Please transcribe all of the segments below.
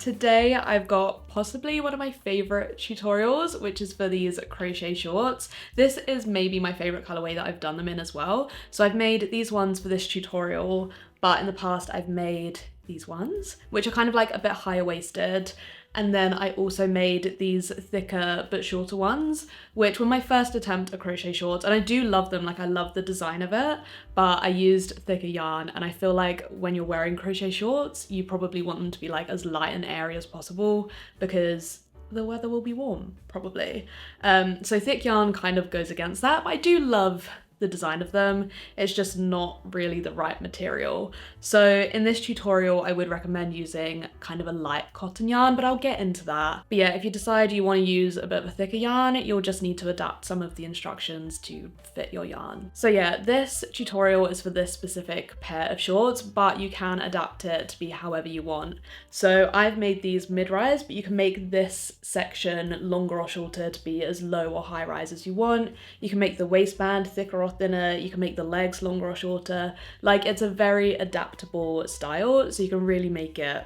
Today I've got possibly one of my favorite tutorials, which is for these crochet shorts. This is maybe my favorite colorway that I've done them in as well. So I've made these ones for this tutorial, but in the past I've made these ones, which are kind of like a bit higher waisted. And then I also made these thicker but shorter ones, which were my first attempt at crochet shorts. And I do love them, like I love the design of it, but I used thicker yarn. And I feel like when you're wearing crochet shorts, you probably want them to be like as light and airy as possible because the weather will be warm, probably. So thick yarn kind of goes against that, but I do love the design of them. It's just not really the right material. So in this tutorial, I would recommend using kind of a light cotton yarn, but I'll get into that. But yeah, if you decide you want to use a bit of a thicker yarn, you'll just need to adapt some of the instructions to fit your yarn. So yeah, this tutorial is for this specific pair of shorts, but you can adapt it to be however you want. So I've made these mid-rise, but you can make this section longer or shorter to be as low or high rise as you want. You can make the waistband thicker or thinner, you can make the legs longer or shorter. Like, it's a very adaptable style, so you can really make it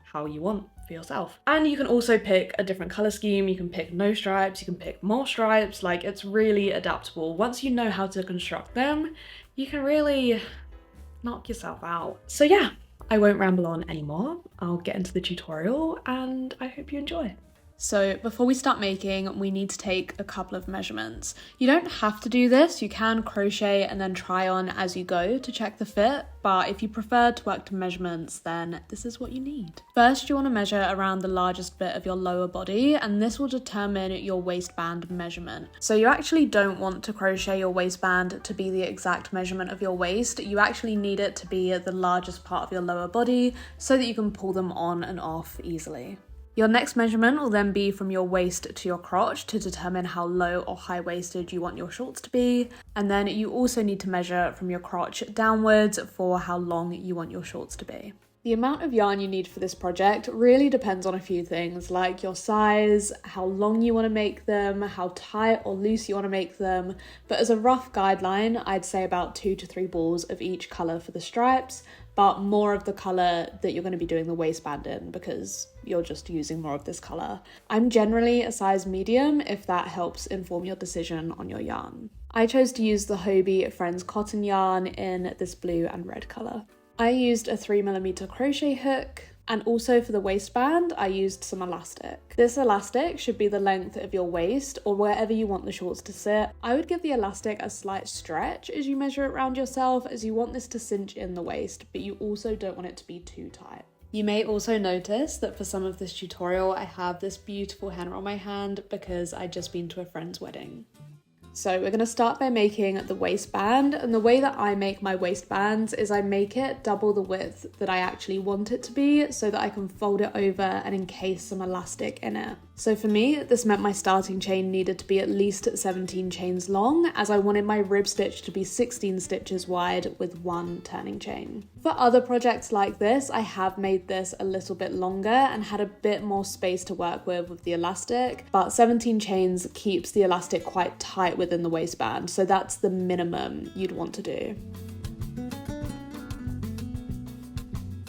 how you want for yourself. And you can also pick a different color scheme. You can pick no stripes, you can pick more stripes. Like, it's really adaptable. Once you know how to construct them, you can really knock yourself out. So yeah, I won't ramble on anymore. I'll get into the tutorial and I hope you enjoy. So before we start making, we need to take a couple of measurements. You don't have to do this, you can crochet and then try on as you go to check the fit, but if you prefer to work to measurements, then this is what you need. First, you want to measure around the largest bit of your lower body, and this will determine your waistband measurement. So you actually don't want to crochet your waistband to be the exact measurement of your waist. You actually need it to be the largest part of your lower body so that you can pull them on and off easily. Your next measurement will then be from your waist to your crotch to determine how low or high-waisted you want your shorts to be. And then you also need to measure from your crotch downwards for how long you want your shorts to be. The amount of yarn you need for this project really depends on a few things, like your size, how long you want to make them, how tight or loose you want to make them. But as a rough guideline, I'd say about 2 to 3 balls of each colour for the stripes, but more of the colour that you're going to be doing the waistband in because you're just using more of this colour. I'm generally a size medium if that helps inform your decision on your yarn. I chose to use the Hobie Friends cotton yarn in this blue and red colour. I used a 3mm crochet hook, and also for the waistband, I used some elastic. This elastic should be the length of your waist or wherever you want the shorts to sit. I would give the elastic a slight stretch as you measure it around yourself, as you want this to cinch in the waist, but you also don't want it to be too tight. You may also notice that for some of this tutorial, I have this beautiful henna on my hand because I'd just been to a friend's wedding. So we're going to start by making the waistband, and the way that I make my waistbands is I make it double the width that I actually want it to be so that I can fold it over and encase some elastic in it. So for me, this meant my starting chain needed to be at least 17 chains long, as I wanted my rib stitch to be 16 stitches wide with 1 turning chain. For other projects like this, I have made this a little bit longer and had a bit more space to work with the elastic, but 17 chains keeps the elastic quite tight within the waistband, so that's the minimum you'd want to do.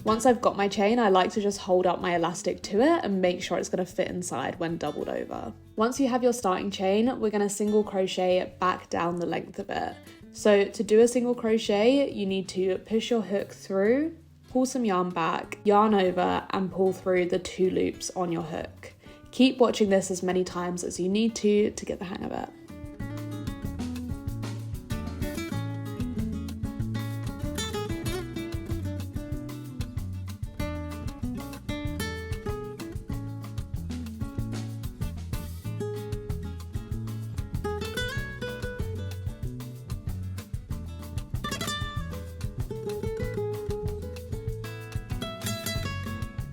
Once I've got my chain, I like to just hold up my elastic to it and make sure it's going to fit inside when doubled over. Once you have your starting chain, we're going to single crochet back down the length of it. So to do a single crochet, you need to push your hook through, pull some yarn back, yarn over, and pull through the 2 loops on your hook. Keep watching this as many times as you need to get the hang of it.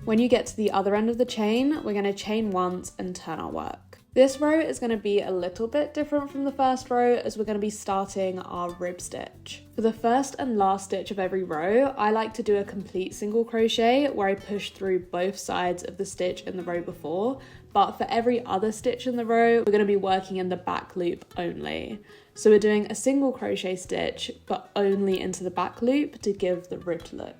When you get to the other end of the chain, we're going to chain once and turn our work. This row is going to be a little bit different from the first row as we're going to be starting our rib stitch. For the first and last stitch of every row, I like to do a complete single crochet where I push through both sides of the stitch in the row before, but for every other stitch in the row, we're going to be working in the back loop only. So we're doing a single crochet stitch, but only into the back loop to give the ribbed look.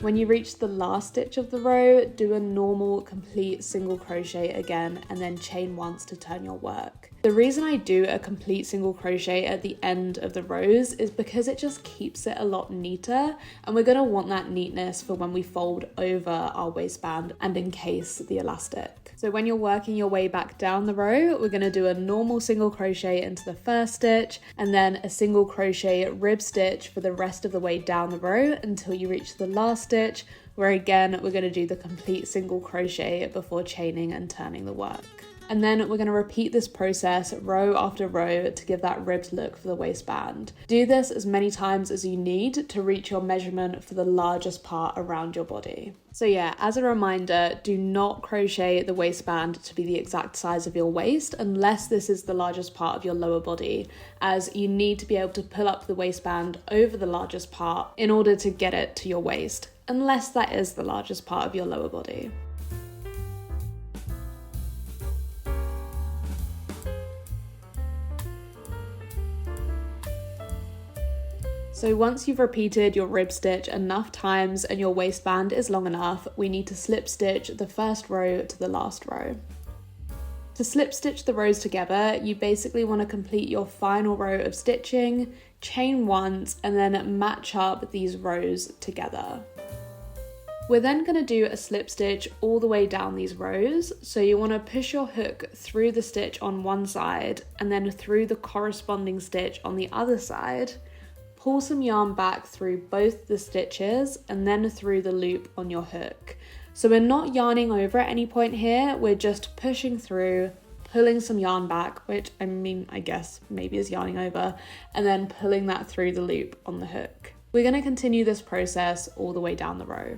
When you reach the last stitch of the row, do a normal complete single crochet again and then chain once to turn your work. The reason I do a complete single crochet at the end of the rows is because it just keeps it a lot neater, and we're going to want that neatness for when we fold over our waistband and encase the elastic. So when you're working your way back down the row, we're going to do a normal single crochet into the first stitch and then a single crochet rib stitch for the rest of the way down the row until you reach the last stitch, where again we're going to do the complete single crochet before chaining and turning the work. And then we're going to repeat this process row after row to give that ribbed look for the waistband. Do this as many times as you need to reach your measurement for the largest part around your body. So yeah, as a reminder, do not crochet the waistband to be the exact size of your waist unless this is the largest part of your lower body, as you need to be able to pull up the waistband over the largest part in order to get it to your waist, unless that is the largest part of your lower body. So once you've repeated your rib stitch enough times and your waistband is long enough, we need to slip stitch the first row to the last row. To slip stitch the rows together, you basically want to complete your final row of stitching, chain once, and then match up these rows together. We're then going to do a slip stitch all the way down these rows, so you want to push your hook through the stitch on one side and then through the corresponding stitch on the other side. Pull some yarn back through both the stitches and then through the loop on your hook. So we're not yarning over at any point here, we're just pushing through, pulling some yarn back, which I guess maybe is yarning over, and then pulling that through the loop on the hook. We're going to continue this process all the way down the row.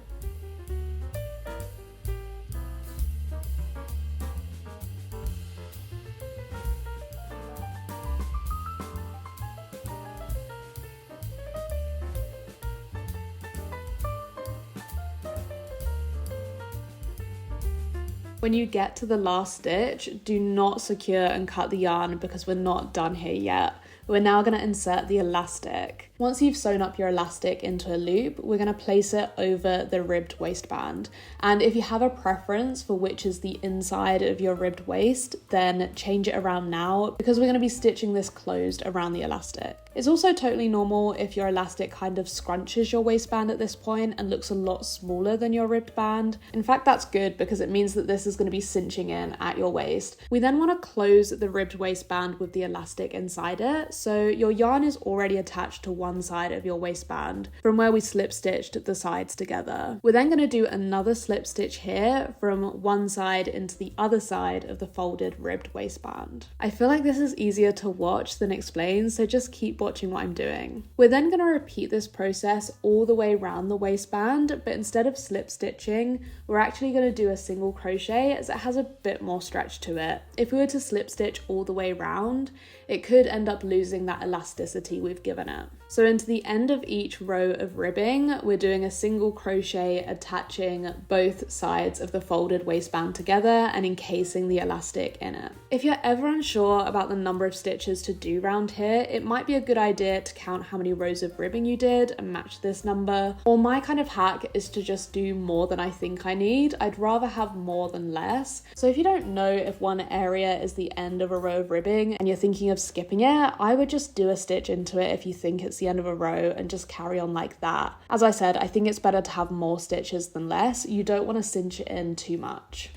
When you get to the last stitch, do not secure and cut the yarn because we're not done here yet. We're now going to insert the elastic. Once you've sewn up your elastic into a loop, we're going to place it over the ribbed waistband. And if you have a preference for which is the inside of your ribbed waist, then change it around now because we're going to be stitching this closed around the elastic. It's also totally normal if your elastic kind of scrunches your waistband at this point and looks a lot smaller than your ribbed band. In fact, that's good because it means that this is going to be cinching in at your waist. We then want to close the ribbed waistband with the elastic inside it. So your yarn is already attached to one side of your waistband from where we slip stitched the sides together. We're then going to do another slip stitch here from one side into the other side of the folded ribbed waistband. I feel like this is easier to watch than explain, so just keep watching what I'm doing. We're then going to repeat this process all the way around the waistband, but instead of slip stitching, we're actually going to do a single crochet as it has a bit more stretch to it. If we were to slip stitch all the way around, it could end up losing that elasticity we've given it. So into the end of each row of ribbing, we're doing a single crochet attaching both sides of the folded waistband together and encasing the elastic in it. If you're ever unsure about the number of stitches to do round here, it might be a good idea to count how many rows of ribbing you did and match this number. Or my kind of hack is to just do more than I think I need. I'd rather have more than less. So if you don't know if one area is the end of a row of ribbing and you're thinking of skipping it, I would just do a stitch into it if you think it's the end of a row and just carry on like that. As I said, I think it's better to have more stitches than less. You don't want to cinch it in too much.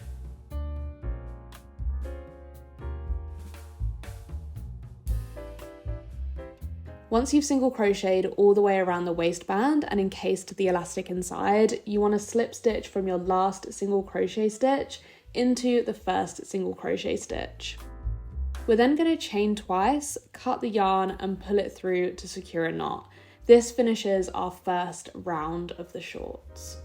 Once you've single crocheted all the way around the waistband and encased the elastic inside, you want to slip stitch from your last single crochet stitch into the first single crochet stitch. We're then going to chain twice, cut the yarn and pull it through to secure a knot. This finishes our first round of the shorts.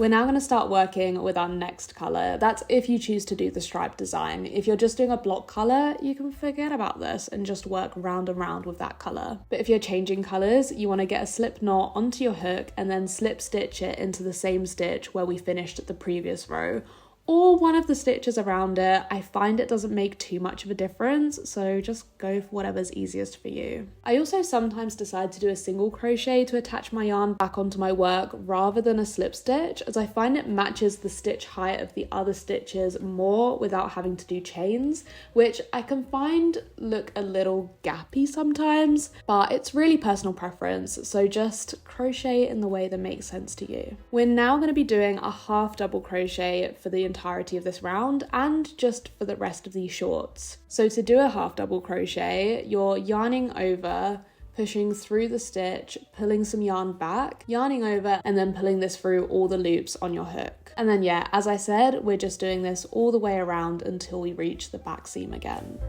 We're now going to start working with our next colour. That's if you choose to do the stripe design. If you're just doing a block colour, you can forget about this and just work round and round with that colour. But if you're changing colours, you want to get a slip knot onto your hook and then slip stitch it into the same stitch where we finished the previous row, or one of the stitches around it. I find it doesn't make too much of a difference, so just go for whatever's easiest for you. I also sometimes decide to do a single crochet to attach my yarn back onto my work rather than a slip stitch, as I find it matches the stitch height of the other stitches more without having to do chains, which I can find look a little gappy sometimes, but it's really personal preference, so just crochet in the way that makes sense to you. We're now going to be doing a half double crochet for the entirety of this round and just for the rest of these shorts. So to do a half double crochet, you're yarning over, pushing through the stitch, pulling some yarn back, yarning over, and then pulling this through all the loops on your hook. And then yeah, as I said, we're just doing this all the way around until we reach the back seam again.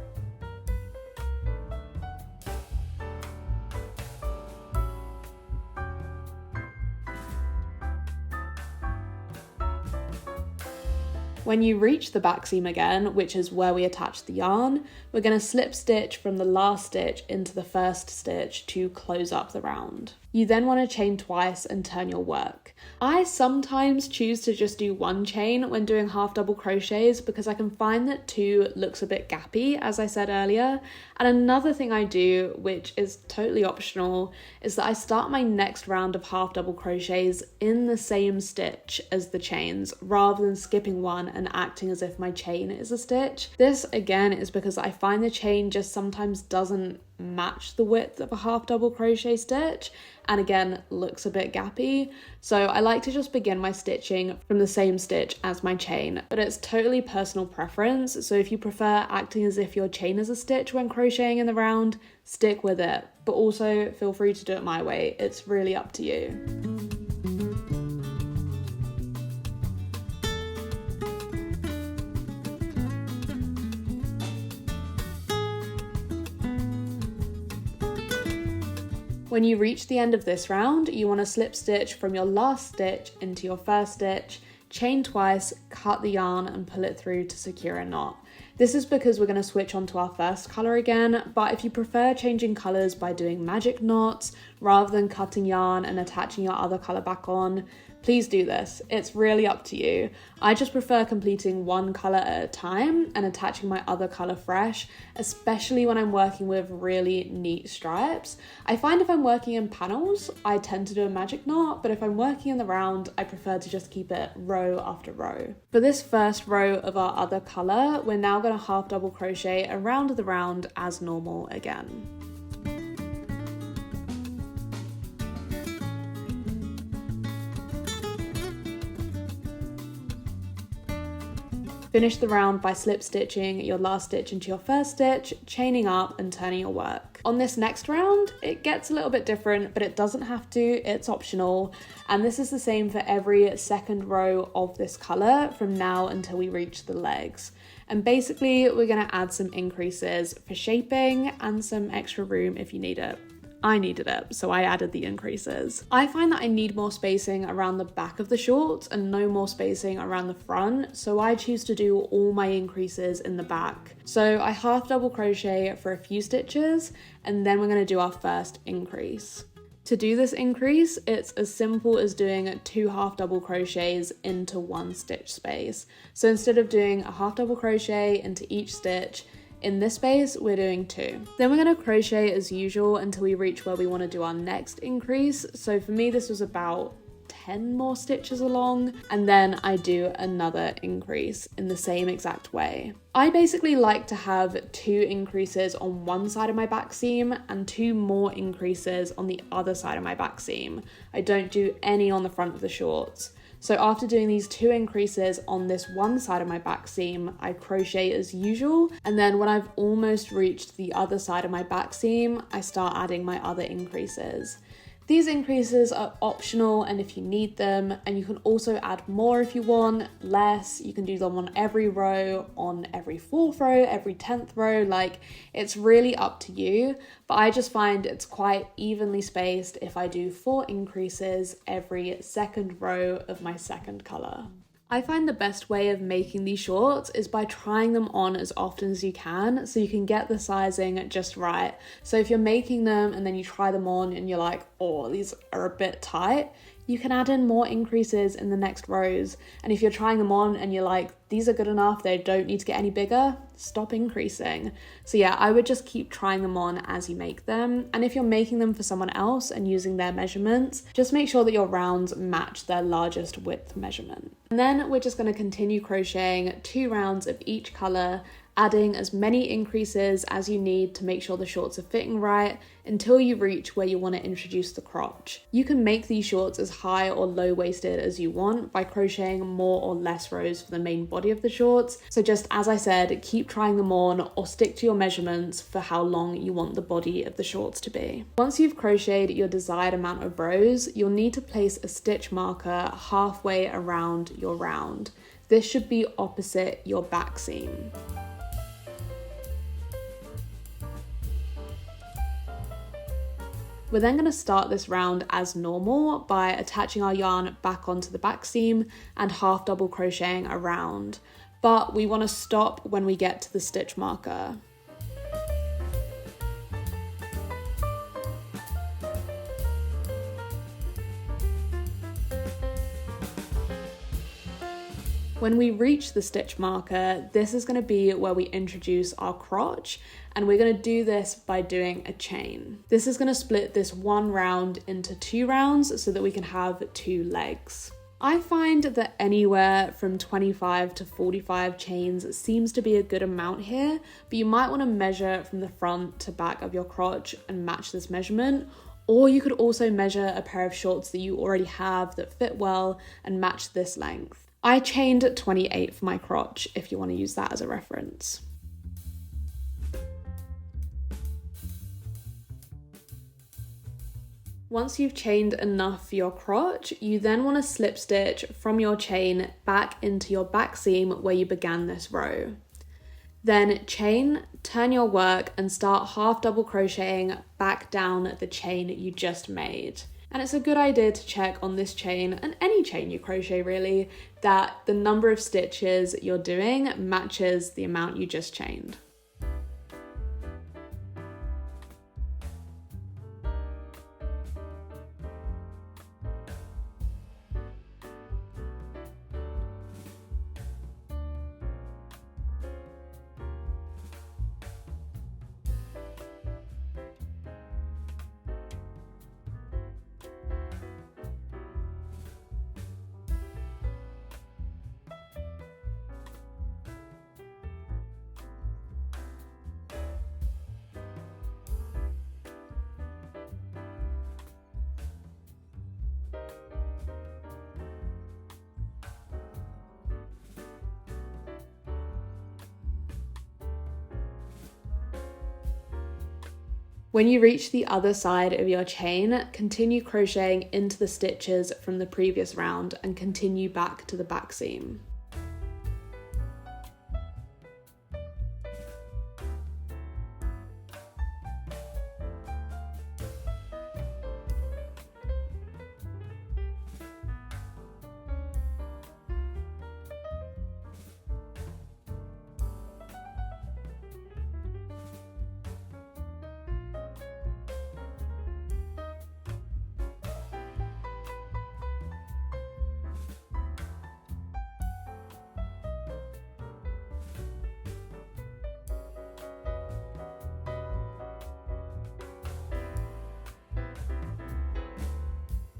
When you reach the back seam again, which is where we attach the yarn, we're going to slip stitch from the last stitch into the first stitch to close up the round. You then want to chain twice and turn your work. I sometimes choose to just do one chain when doing half double crochets because I can find that 2 looks a bit gappy, as I said earlier. And another thing I do, which is totally optional, is that I start my next round of half double crochets in the same stitch as the chains, rather than skipping one and acting as if my chain is a stitch. This again is because I find the chain just sometimes doesn't match the width of a half double crochet stitch, and again looks a bit gappy, so I like to just begin my stitching from the same stitch as my chain. But it's totally personal preference, so if you prefer acting as if your chain is a stitch when crocheting in the round, stick with it, but also feel free to do it my way. It's really up to you. When you reach the end of this round, you want to slip stitch from your last stitch into your first stitch, chain twice, cut the yarn and pull it through to secure a knot. This is because we're going to switch on to our first colour again, but if you prefer changing colours by doing magic knots rather than cutting yarn and attaching your other colour back on, please do this. It's really up to you. I just prefer completing one colour at a time and attaching my other colour fresh, especially when I'm working with really neat stripes. I find if I'm working in panels, I tend to do a magic knot, but if I'm working in the round, I prefer to just keep it row after row. For this first row of our other colour, we're now going to half double crochet around the round as normal again. Finish the round by slip stitching your last stitch into your first stitch, chaining up and turning your work. On this next round, it gets a little bit different, but it doesn't have to, it's optional. And this is the same for every second row of this colour from now until we reach the legs. And basically, we're going to add some increases for shaping and some extra room if you need it. I needed it, so I added the increases. I find that I need more spacing around the back of the shorts and no more spacing around the front, so I choose to do all my increases in the back. So I half double crochet for a few stitches, and then we're going to do our first increase. To do this increase, it's as simple as doing 2 half double crochets into one stitch space. So instead of doing a half double crochet into each stitch, in this space, we're doing 2. Then we're going to crochet as usual until we reach where we want to do our next increase. So for me, this was about 10 more stitches along, and then I do another increase in the same exact way. I basically like to have 2 increases on one side of my back seam and 2 more increases on the other side of my back seam. I don't do any on the front of the shorts. So after doing these 2 increases on this one side of my back seam, I crochet as usual, and then when I've almost reached the other side of my back seam, I start adding my other increases. These increases are optional and if you need them, and you can also add more if you want, less. You can do them on every row, on every 4th row, every 10th row, like it's really up to you. But I just find it's quite evenly spaced if I do 4 increases every 2nd row of my 2nd colour. I find the best way of making these shorts is by trying them on as often as you can so you can get the sizing just right. So if you're making them and then you try them on and you're like, oh, these are a bit tight, you can add in more increases in the next rows. And if you're trying them on and you're like, these are good enough, they don't need to get any bigger, stop increasing. So yeah, I would just keep trying them on as you make them. And if you're making them for someone else and using their measurements, just make sure that your rounds match their largest width measurement. And then we're just going to continue crocheting 2 rounds of each colour, adding as many increases as you need to make sure the shorts are fitting right until you reach where you want to introduce the crotch. You can make these shorts as high or low waisted as you want by crocheting more or less rows for the main body of the shorts. So just as I said, keep trying them on or stick to your measurements for how long you want the body of the shorts to be. Once you've crocheted your desired amount of rows, you'll need to place a stitch marker halfway around your round. This should be opposite your back seam. We're then going to start this round as normal by attaching our yarn back onto the back seam and half double crocheting around, but we want to stop when we get to the stitch marker. When we reach the stitch marker, this is going to be where we introduce our crotch, and we're going to do this by doing a chain. This is going to split this one round into 2 rounds so that we can have 2 legs. I find that anywhere from 25 to 45 chains seems to be a good amount here, but you might want to measure from the front to back of your crotch and match this measurement. Or you could also measure a pair of shorts that you already have that fit well and match this length. I chained 28 for my crotch if you want to use that as a reference. Once you've chained enough for your crotch, you then want to slip stitch from your chain back into your back seam where you began this row. Then chain, turn your work and start half double crocheting back down the chain you just made. And it's a good idea to check on this chain, and any chain you crochet really, that the number of stitches you're doing matches the amount you just chained. When you reach the other side of your chain, continue crocheting into the stitches from the previous round and continue back to the back seam.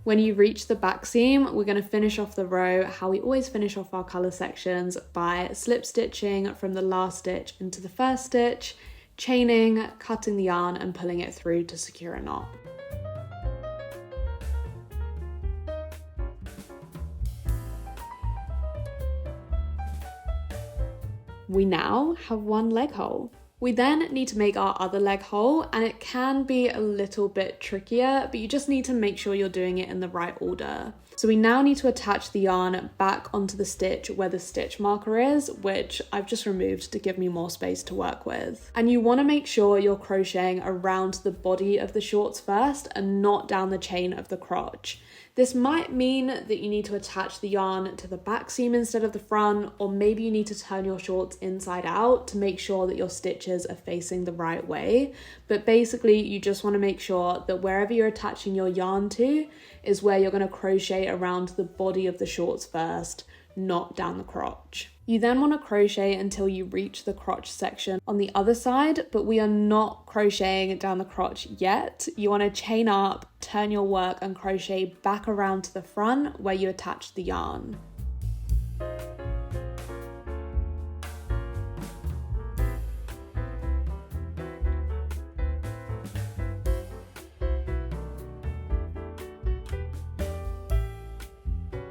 When you reach the back seam, we're going to finish off the row how we always finish off our colour sections, by slip stitching from the last stitch into the first stitch, chaining, cutting the yarn and pulling it through to secure a knot. We now have one leg hole. We then need to make our other leg hole, and it can be a little bit trickier, but you just need to make sure you're doing it in the right order. So we now need to attach the yarn back onto the stitch where the stitch marker is, which I've just removed to give me more space to work with. And you want to make sure you're crocheting around the body of the shorts first and not down the chain of the crotch. This might mean that you need to attach the yarn to the back seam instead of the front, or maybe you need to turn your shorts inside out to make sure that your stitches are facing the right way. But basically, you just want to make sure that wherever you're attaching your yarn to is where you're going to crochet around the body of the shorts first, not down the crotch. You then want to crochet until you reach the crotch section on the other side, but we are not crocheting down the crotch yet. You want to chain up, turn your work and crochet back around to the front where you attached the yarn.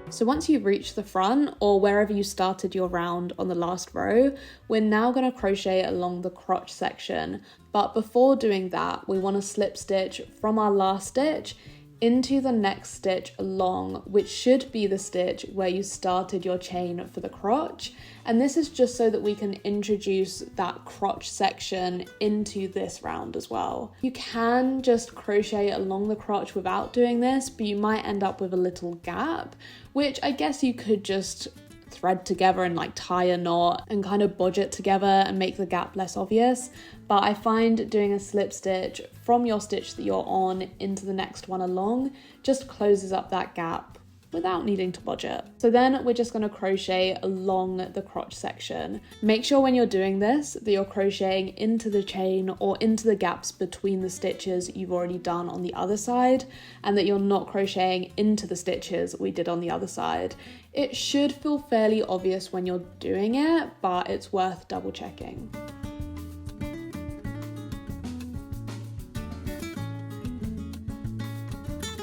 So once you've reached the front or wherever you started your round on the last row, we're now going to crochet along the crotch section. But before doing that, we want to slip stitch from our last stitch into the next stitch along, which should be the stitch where you started your chain for the crotch. And this is just so that we can introduce that crotch section into this round as well. You can just crochet along the crotch without doing this, but you might end up with a little gap, which I guess you could just thread together and like tie a knot and kind of bodge it together and make the gap less obvious. But I find doing a slip stitch from your stitch that you're on into the next one along just closes up that gap without needing to bodge it. So then we're just going to crochet along the crotch section. Make sure when you're doing this that you're crocheting into the chain or into the gaps between the stitches you've already done on the other side, and that you're not crocheting into the stitches we did on the other side. It should feel fairly obvious when you're doing it, but it's worth double checking.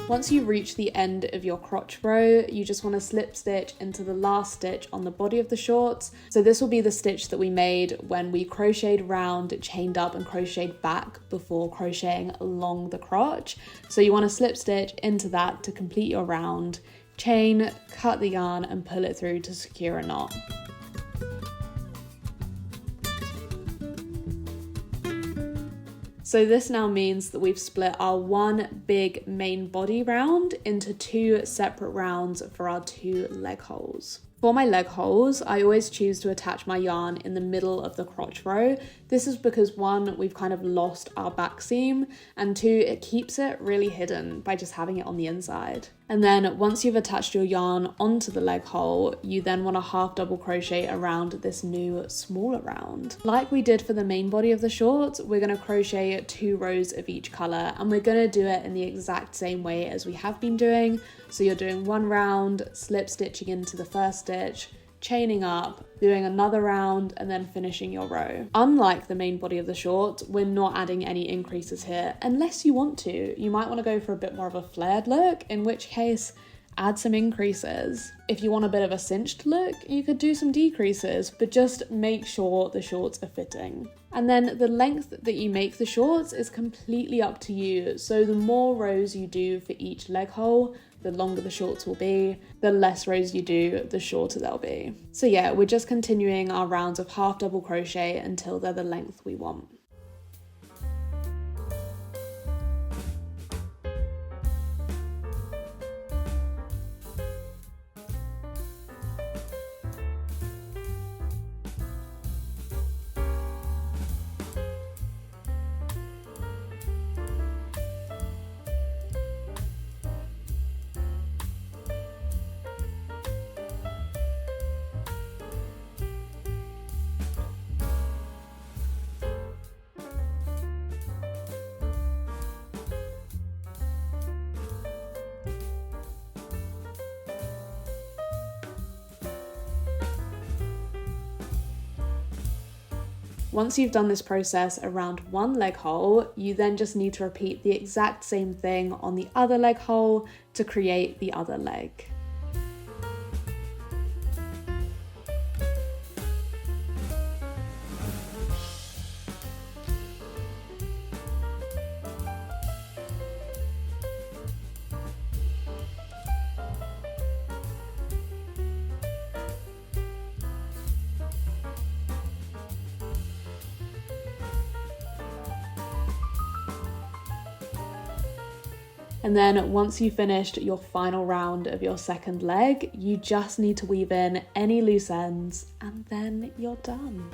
Once you reach the end of your crotch row, you just want to slip stitch into the last stitch on the body of the shorts. So this will be the stitch that we made when we crocheted round, chained up and crocheted back before crocheting along the crotch. So you want to slip stitch into that to complete your round, chain, cut the yarn and pull it through to secure a knot. So this now means that we've split our one big main body round into two separate rounds for our two leg holes. For my leg holes, I always choose to attach my yarn in the middle of the crotch row. This is because one, we've kind of lost our back seam, and two, it keeps it really hidden by just having it on the inside. And then once you've attached your yarn onto the leg hole, you then want to half double crochet around this new smaller round. Like we did for the main body of the shorts, we're going to crochet 2 rows of each color, and we're going to do it in the exact same way as we have been doing. So you're doing one round, slip stitching into the first stitch, chaining up, doing another round, and then finishing your row. Unlike the main body of the short, we're not adding any increases here, unless you want to. You might want to go for a bit more of a flared look, in which case, add some increases. If you want a bit of a cinched look, you could do some decreases, but just make sure the shorts are fitting. And then the length that you make the shorts is completely up to you. So the more rows you do for each leg hole, the longer the shorts will be. The less rows you do, the shorter they'll be. So yeah, we're just continuing our rounds of half double crochet until they're the length we want. Once you've done this process around one leg hole, you then just need to repeat the exact same thing on the other leg hole to create the other leg. And then once you've finished your final round of your second leg, you just need to weave in any loose ends and then you're done.